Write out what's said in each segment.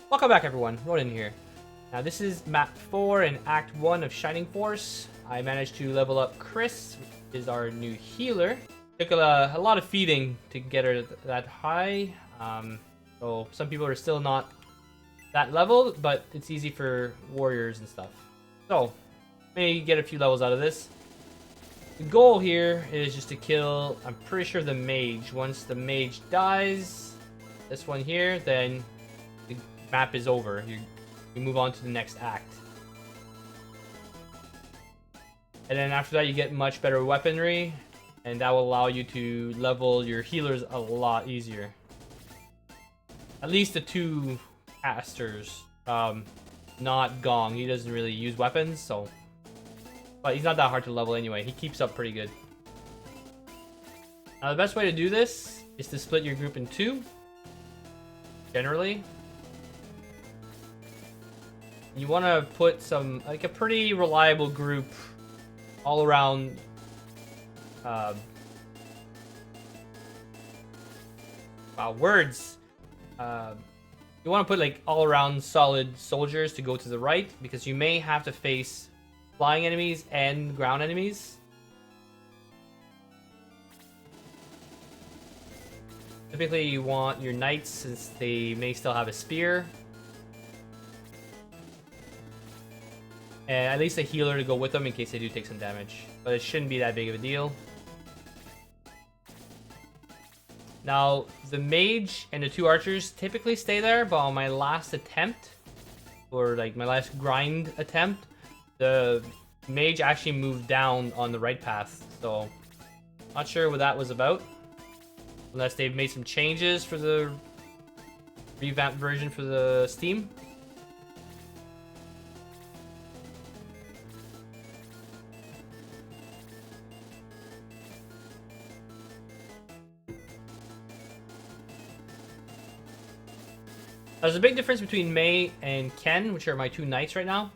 Welcome back everyone, Ronin here. Now this is map 4 in Act 1 of Shining Force. I managed to level up Chris, which is our new healer. Took a lot of feeding to get her that high. So some people are still not that level, but it's easy for warriors and stuff. So, maybe get a few levels out of this. The goal here is just to kill, I'm pretty sure, the mage. Once the mage dies, this one here, then the map is over. You move on to the next act. And then after that you get much better weaponry, and that will allow you to level your healers a lot easier. At least the two casters. Not Gong, he doesn't really use weapons, so... But he's not that hard to level anyway, he keeps up pretty good. Now the best way to do this is to split your group in two. Generally. You want to put some, like a pretty reliable group all around. Wow, words. You want to put like all around solid soldiers to go to the right, because you may have to face flying enemies and ground enemies. Typically you want your knights, since they may still have a spear. And at least a healer to go with them in case they do take some damage. But it shouldn't be that big of a deal. Now, the mage and the two archers typically stay there, but on my last attempt, or like my last grind attempt, the mage actually moved down on the right path. So, not sure what that was about. Unless they've made some changes for the revamped version for the Steam. There's a big difference between Mei and Ken, which are my two knights right now.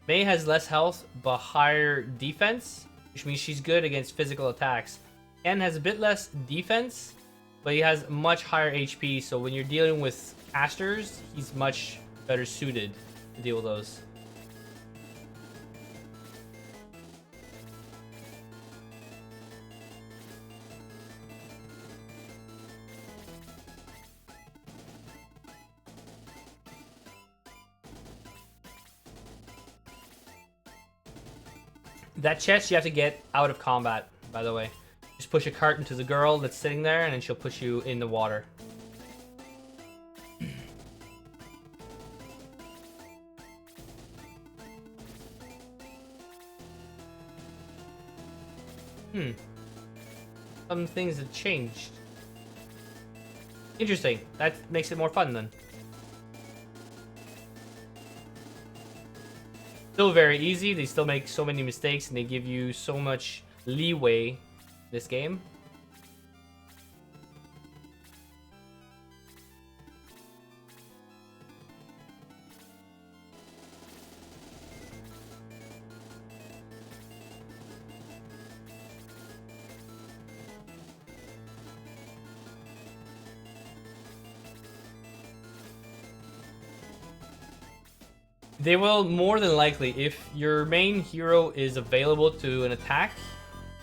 Mei has less health, but higher defense, which means she's good against physical attacks. Ken has a bit less defense, but he has much higher HP, so when you're dealing with casters, he's much better suited to deal with those. That chest you have to get out of combat, by the way. Just push a cart into the girl that's sitting there, and then she'll push you in the water. Some things have changed. Interesting. That makes it more fun then. Still very easy. They still make so many mistakes, and they give you so much leeway this game. They will more than likely, if your main hero is available to an attack,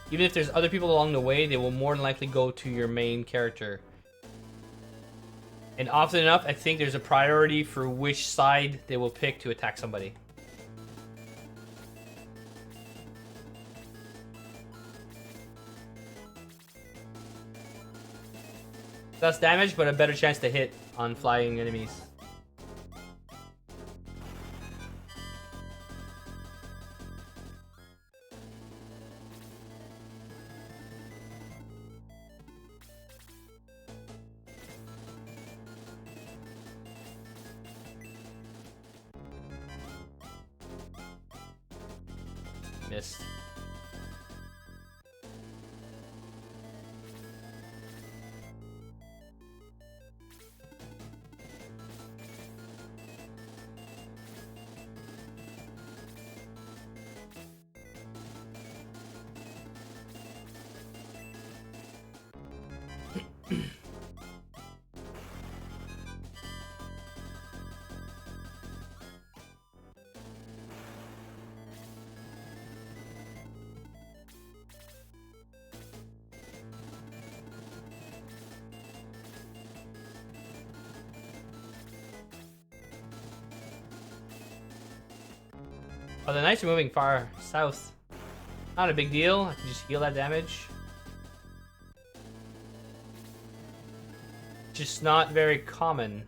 even if there's other people along the way, they will more than likely go to your main character. And often enough, I think there's a priority for which side they will pick to attack somebody. Less damage, but a better chance to hit on flying enemies. Missed. Oh, the knights are moving far south. Not a big deal. I can just heal that damage. Just not very common.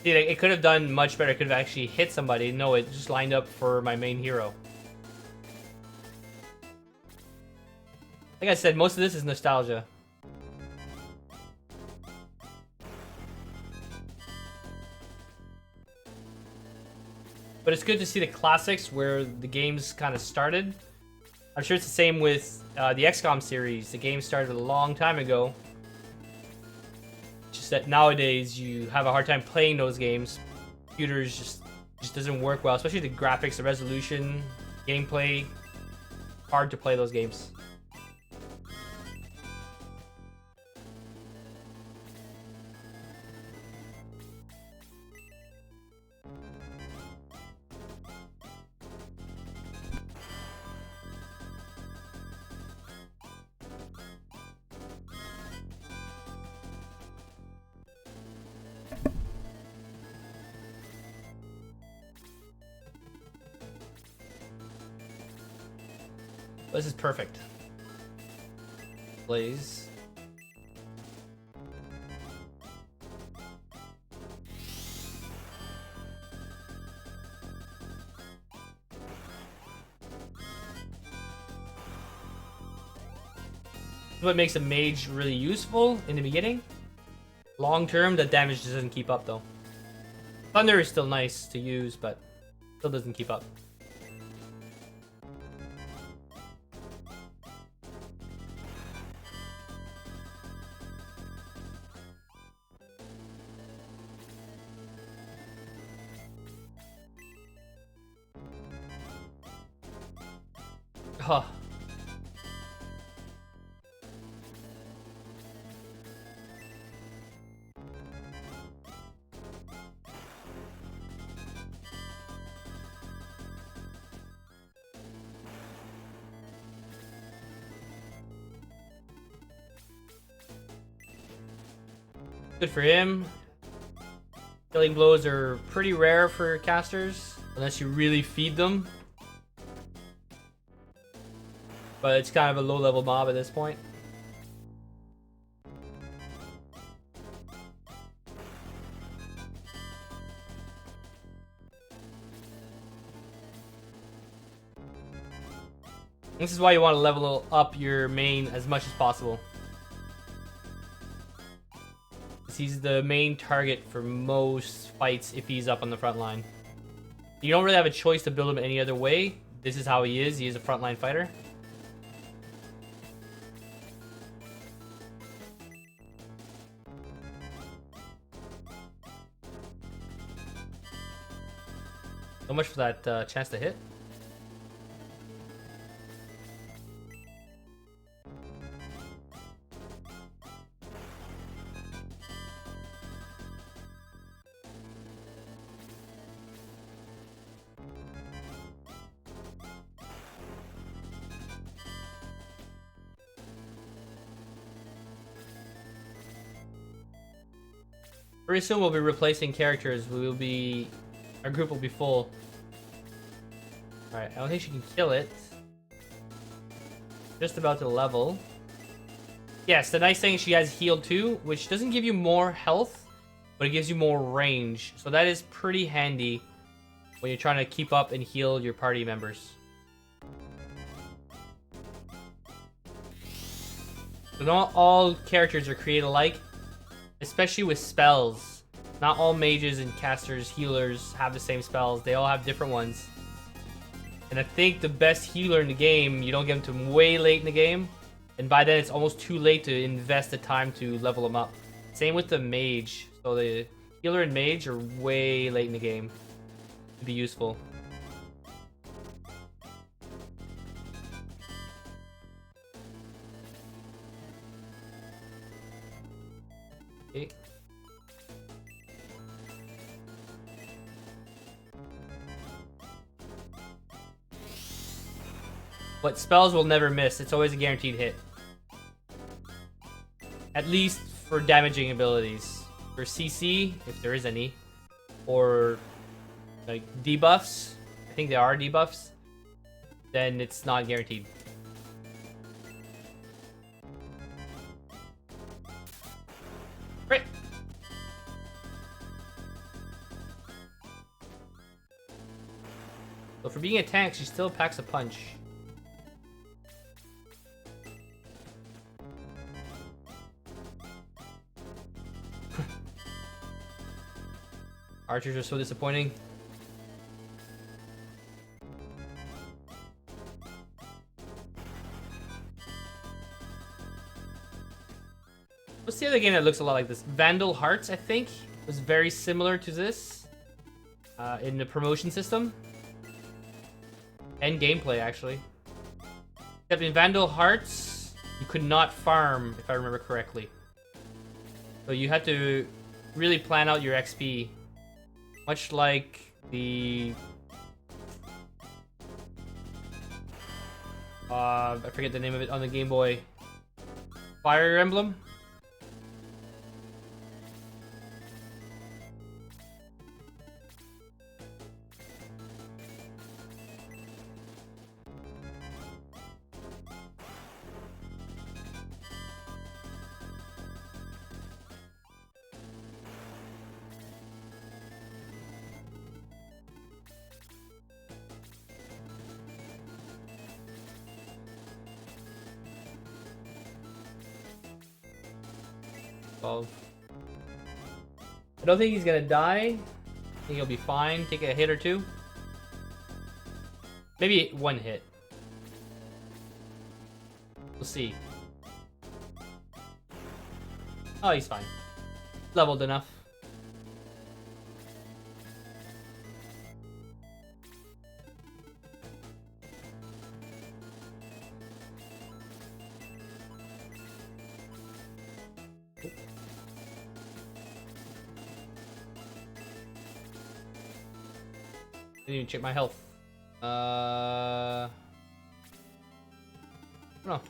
See, it could have done much better. It could have actually hit somebody. No, it just lined up for my main hero. Like I said, most of this is nostalgia. But it's good to see the classics where the games kind of started. I'm sure it's the same with the XCOM series. The game started a long time ago. Just that nowadays you have a hard time playing those games. Computers just doesn't work well, especially the graphics, the resolution, gameplay. Hard to play those games. This is perfect. Blaze. What makes a mage really useful in the beginning. Long term, the damage just doesn't keep up though. Thunder is still nice to use, but still doesn't keep up. Huh. Good for him. Killing blows are pretty rare for casters, unless you really feed them. But it's kind of a low-level mob at this point. This is why you want to level up your main as much as possible. He's the main target for most fights if he's up on the front line. You don't really have a choice to build him any other way. This is how he is. He is a frontline fighter. So much for that chance to hit. Pretty soon we'll be replacing characters. Our group will be full. Alright, I don't think she can kill it. Just about to level. Yes, the nice thing is she has heal too, which doesn't give you more health, but it gives you more range. So that is pretty handy when you're trying to keep up and heal your party members. So not all characters are created alike, especially with spells. Not all mages and casters, healers have the same spells. They all have different ones. And I think the best healer in the game, you don't get them to way late in the game. And by then, it's almost too late to invest the time to level them up. Same with the mage. So the healer and mage are way late in the game to be useful. Okay. But spells will never miss. It's always a guaranteed hit. At least for damaging abilities. For CC, if there is any, or like debuffs, I think there are debuffs, then it's not guaranteed. Right. So for being a tank, she still packs a punch. Archers are so disappointing. What's the other game that looks a lot like this? Vandal Hearts, I think, was very similar to this in the promotion system and gameplay, actually. Except in Vandal Hearts, you could not farm, if I remember correctly. So you had to really plan out your XP, much like the I forget the name of it on the Game Boy. Fire Emblem. I don't think he's gonna die. I think he'll be fine. Take a hit or two. Maybe one hit. We'll see. Oh, he's fine. Leveled enough. I didn't even check my health. I don't know.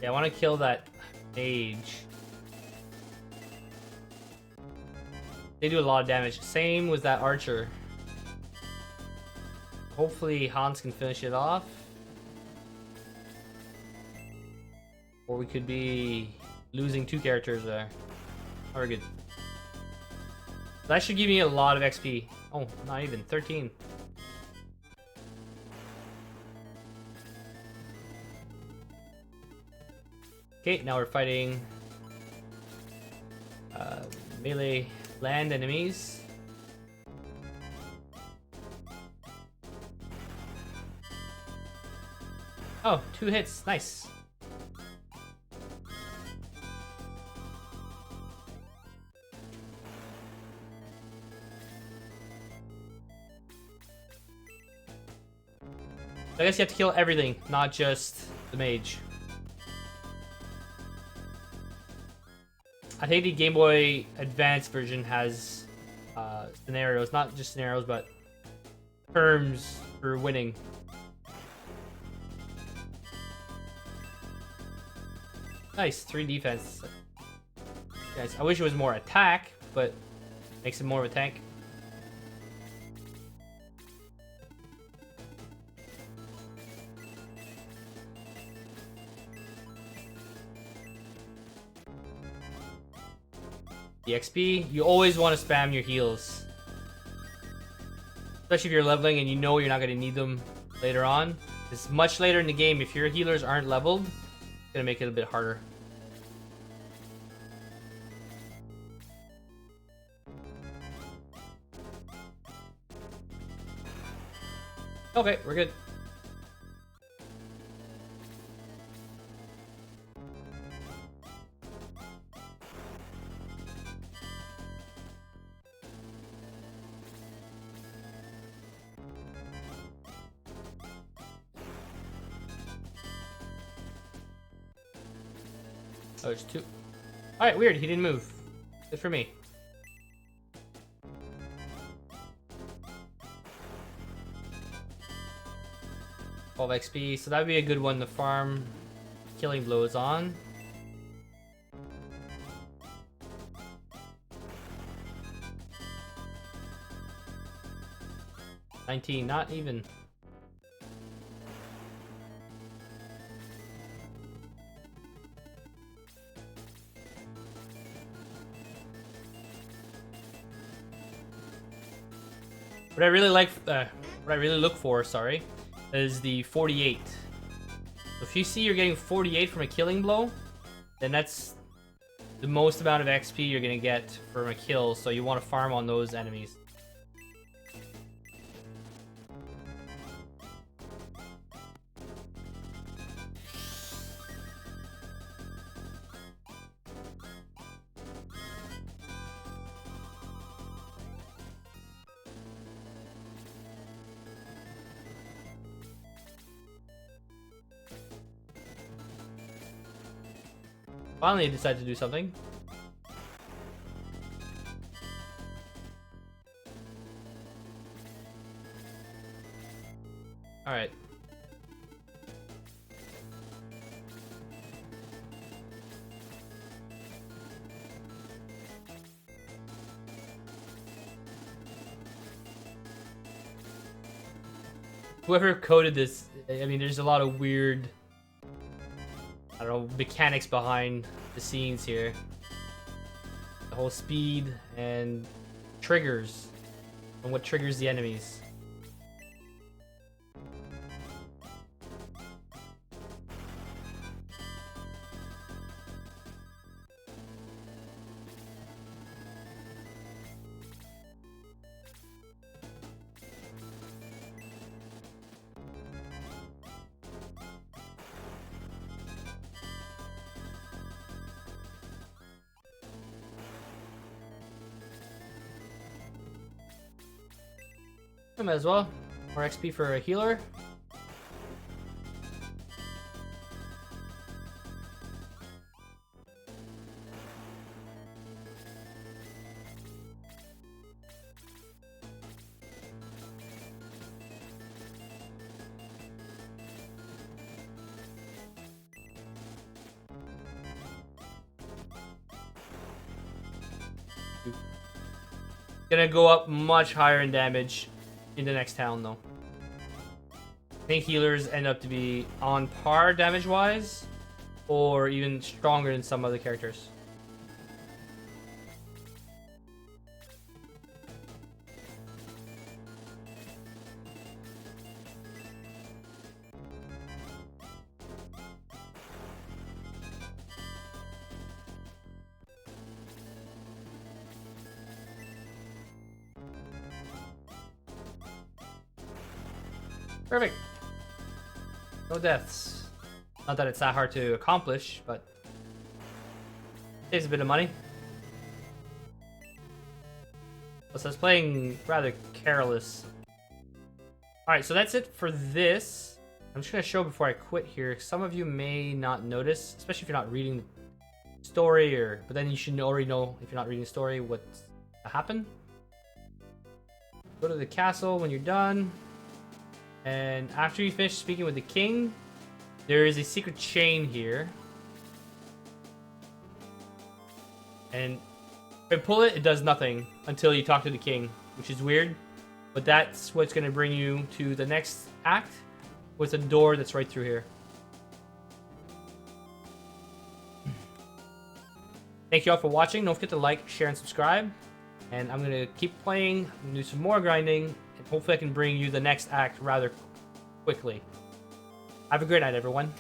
Yeah, I want to kill that mage. They do a lot of damage. Same with that archer. Hopefully Hans can finish it off. Or we could be losing two characters there. Oh, we're good. That should give me a lot of XP. Oh, not even. 13. Okay, now we're fighting melee land enemies. Oh, 2 hits. Nice. I guess you have to kill everything, not just the mage. I think the Game Boy Advance version has scenarios, not just scenarios, but terms for winning. Nice, 3 defense. Yes, I wish it was more attack, but makes it more of a tank. The XP, you always want to spam your heals. Especially if you're leveling and you know you're not going to need them later on. It's much later in the game. If your healers aren't leveled, it's going to make it a bit harder. Okay, we're good. Oh, there's 2. Alright, weird. He didn't move. Good for me. $12 XP, so that would be a good one to farm killing blows on. $19, not even. What I really like, what I really look for, sorry, is the 48. So if you see you're getting 48 from a killing blow, then that's the most amount of XP you're gonna get from a kill. So you want to farm on those enemies. Finally, decided to do something. All right. Whoever coded this, I mean, there's a lot of weird, I don't know, mechanics behind the scenes here. The whole speed and triggers, and what triggers the enemies. Might as well. More XP for a healer. Gonna go up much higher in damage in the next town, though. I think healers end up to be on par damage-wise, or even stronger than some other characters. Perfect. No deaths. Not that it's that hard to accomplish, but saves a bit of money. So I was playing rather careless. Alright, so that's it for this. I'm just going to show before I quit here. Some of you may not notice, especially if you're not reading the story, but then you should already know, if you're not reading the story, what's to happen. Go to the castle when you're done. And after you finish speaking with the king, there is a secret chain here. And if I pull it, it does nothing until you talk to the king, which is weird. But that's what's going to bring you to the next act with a door that's right through here. Thank you all for watching. Don't forget to like, share, and subscribe. And I'm going to keep playing, do some more grinding, and hopefully I can bring you the next act rather quickly. Have a great night, everyone.